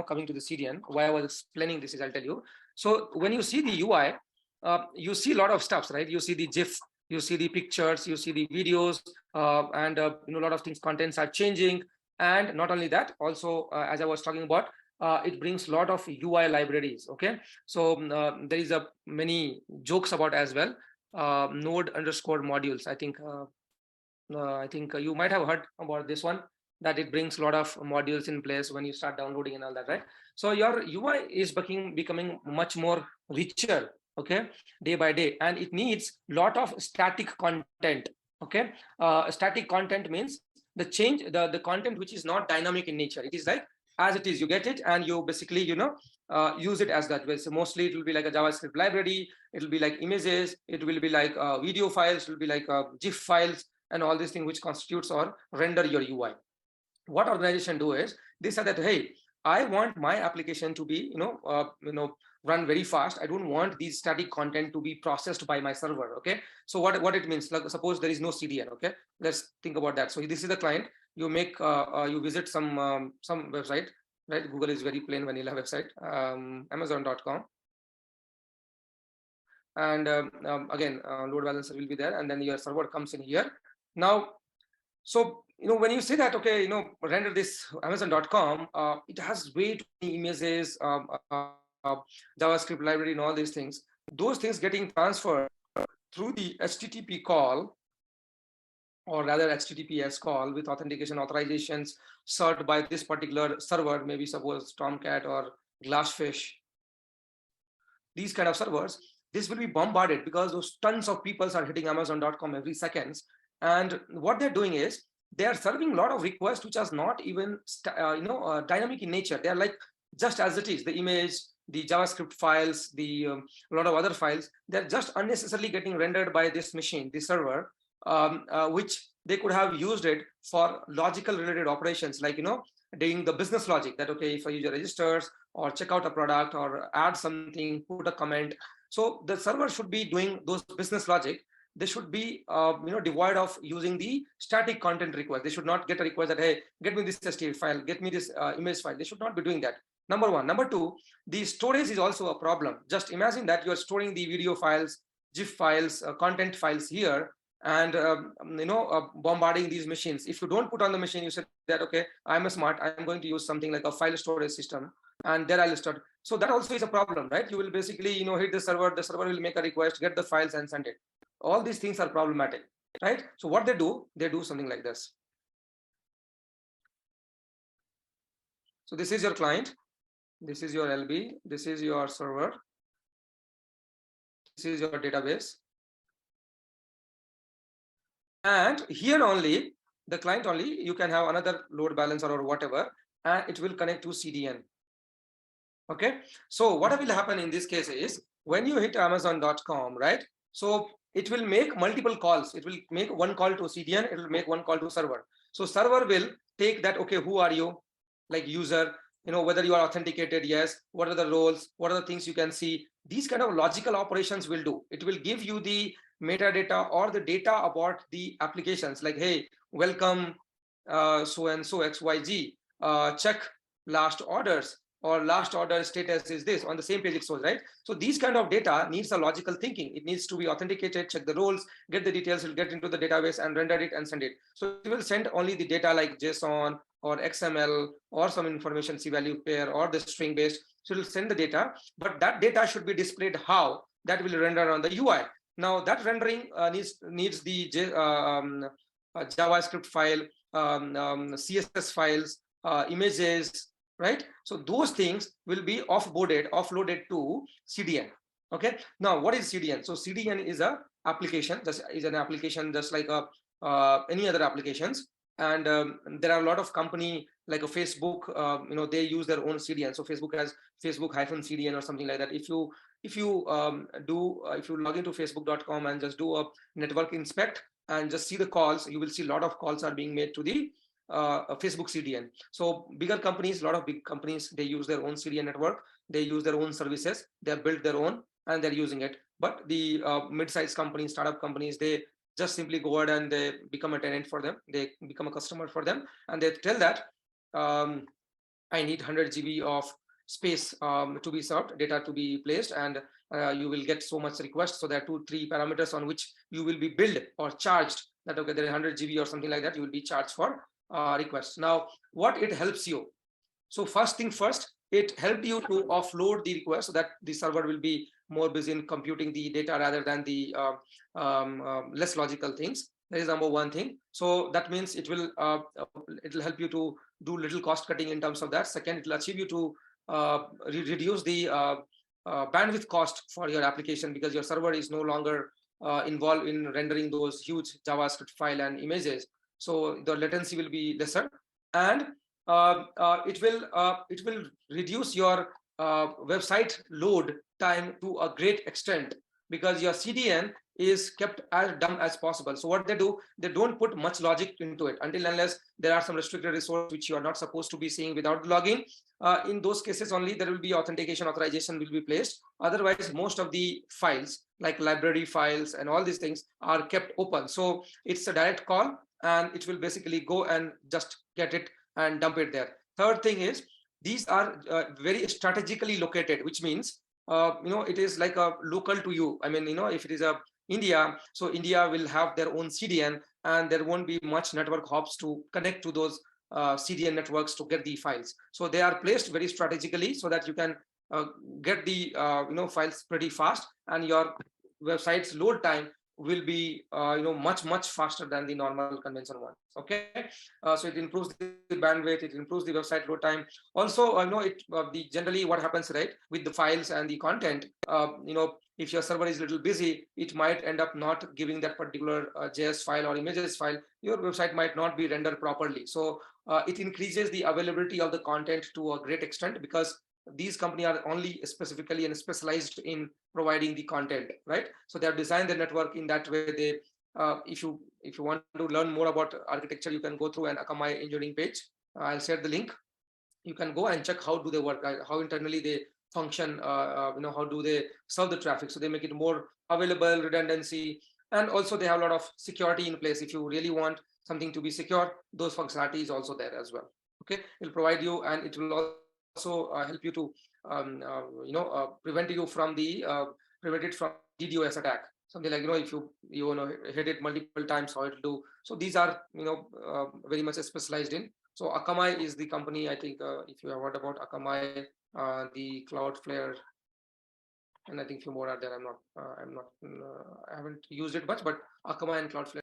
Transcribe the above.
coming to the CDN, why I was explaining this is I'll tell you. So when you see the UI, you see a lot of stuff, right? You see the GIF, you see the pictures, you see the videos, and a lot of things, contents are changing. And not only that, also as I was talking about, it brings a lot of UI libraries. Okay, so there is a many jokes about as well. Node underscore modules. I think you might have heard about this one, that it brings a lot of modules in place when you start downloading and all that, right? So your UI is becoming much more richer, okay, day by day, and it needs a lot of static content. Okay, static content means the content which is not dynamic in nature. It is like as it is, you get it and you basically use it as that way. So mostly it will be like a JavaScript library, it will be like images, it will be like video files, it will be like GIF files, and all these things which constitutes or render your UI. What organization do is they say that, hey, I want my application to be run very fast. I don't want these static content to be processed by my server. Okay, so what it means, like suppose there is no CDN. Okay, let's think about that. So this is the client. You make you visit some website, right? Google is very plain vanilla website, Amazon.com, and again load balancer will be there, and then your server comes in here. Now, so when you say that, okay, render this Amazon.com, it has way too many images, JavaScript library, and all these things. Those things getting transferred through the HTTP call, or rather HTTPS call with authentication authorizations served by this particular server, maybe suppose Tomcat or Glassfish. These kind of servers, this will be bombarded because those tons of people are hitting Amazon.com every seconds. And what they're doing is they are serving a lot of requests which are not even dynamic in nature. They are like just as it is, the image, the JavaScript files, the a lot of other files. They're just unnecessarily getting rendered by this machine, this server, which they could have used it for logical related operations, like doing the business logic, that okay, if a user registers or check out a product or add something, put a comment. So the server should be doing those business logic. They should be devoid of using the static content request. They should not get a request that, hey, get me this HTML file, get me this image file. They should not be doing that. Number one. Number two, the storage is also a problem. Just imagine that you're storing the video files, GIF files, content files here, and bombarding these machines. If you don't put on the machine, you said that, okay, I'm smart, I'm going to use something like a file storage system, and there I'll start. So that also is a problem, right? You will basically hit the server will make a request, get the files and send it. All these things are problematic, right? So what they do something like this. So this is your client, this is your LB, this is your server, this is your database, and here only the client only you can have another load balancer or whatever, and it will connect to CDN. Okay, so what will happen in this case is when you hit Amazon.com, right? So it will make multiple calls. It will make one call to CDN, it will make one call to server. So server will take that, okay, who are you, like user, whether you are authenticated, yes, what are the roles, what are the things you can see. These kind of logical operations will do. It will give you the metadata or the data about the applications, like, hey, welcome so and so XYZ, check last orders, or last order status is this, on the same page it shows, right? So these kind of data needs a logical thinking. It needs to be authenticated, check the roles, get the details, will get into the database and render it and send it. So it will send only the data like JSON or XML or some information, C-value pair or the string based. So it will send the data, but that data should be displayed how? That will render on the UI. Now that rendering needs the JavaScript file, CSS files, images, right? So those things will be offloaded to CDN. Okay, now what is CDN? So CDN is a application, just like any other applications. And there are a lot of company like a Facebook, they use their own CDN. So Facebook has Facebook-CDN or something like that. If you log into facebook.com and just do a network inspect and just see the calls, you will see a lot of calls are being made to the Facebook CDN. So bigger companies, a lot of big companies, they use their own CDN network, they use their own services, they have built their own and they're using it. But the mid-sized companies, startup companies, they just simply go ahead and they become a tenant for them, they become a customer for them, and they tell that I need 100 GB of space to be served, data to be placed, and you will get so much request. So there are 2-3 parameters on which you will be billed or charged. That okay, there is 100 GB or something like that. You will be charged for requests. Now, what it helps you? So first thing first, it helped you to offload the request so that the server will be more busy in computing the data rather than the less logical things. That is number one thing. So that means it will help you to do little cost cutting in terms of that. Second, it will achieve you to reduce the bandwidth cost for your application, because your server is no longer involved in rendering those huge JavaScript file and images. So the latency will be lesser, and it will reduce your website load time to a great extent, because your CDN is kept as dumb as possible. So what they do, they don't put much logic into it until unless there are some restricted resources which you are not supposed to be seeing without logging. In those cases only there will be authentication authorization will be placed. Otherwise, most of the files like library files and all these things are kept open. So it's a direct call, and it will basically go and just get it and dump it there. Third thing is, these are very strategically located, which means it is like a local to you. I mean, if it is a India, so India will have their own CDN, and there won't be much network hops to connect to those CDN networks to get the files. So they are placed very strategically so that you can get the files pretty fast, and your website's load time will be much faster than the normal conventional one. Okay, so it improves the bandwidth, it improves the website load time. Also, generally what happens, right, with the files and the content, if your server is a little busy, it might end up not giving that particular JS file or images file. Your website might not be rendered properly. So it increases the availability of the content to a great extent, because these companies are only specifically and specialized in providing the content, right? So they have designed the network in that way. They if you want to learn more about architecture, you can go through an Akamai engineering page. I'll share the link. You can go and check how do they work, how internally they function, how do they serve the traffic. So they make it more available, redundancy, and also they have a lot of security in place. If you really want something to be secure, those functionalities also there as well. Okay, it'll provide you, and it will also help you to prevent you from the DDoS attack. Something like, if you hit it multiple times, how it'll do. So these are very much specialized in. So Akamai is the company, I think, if you have heard about Akamai, the Cloudflare, and I think few more are there. I haven't used it much, but Akamai and Cloudflare.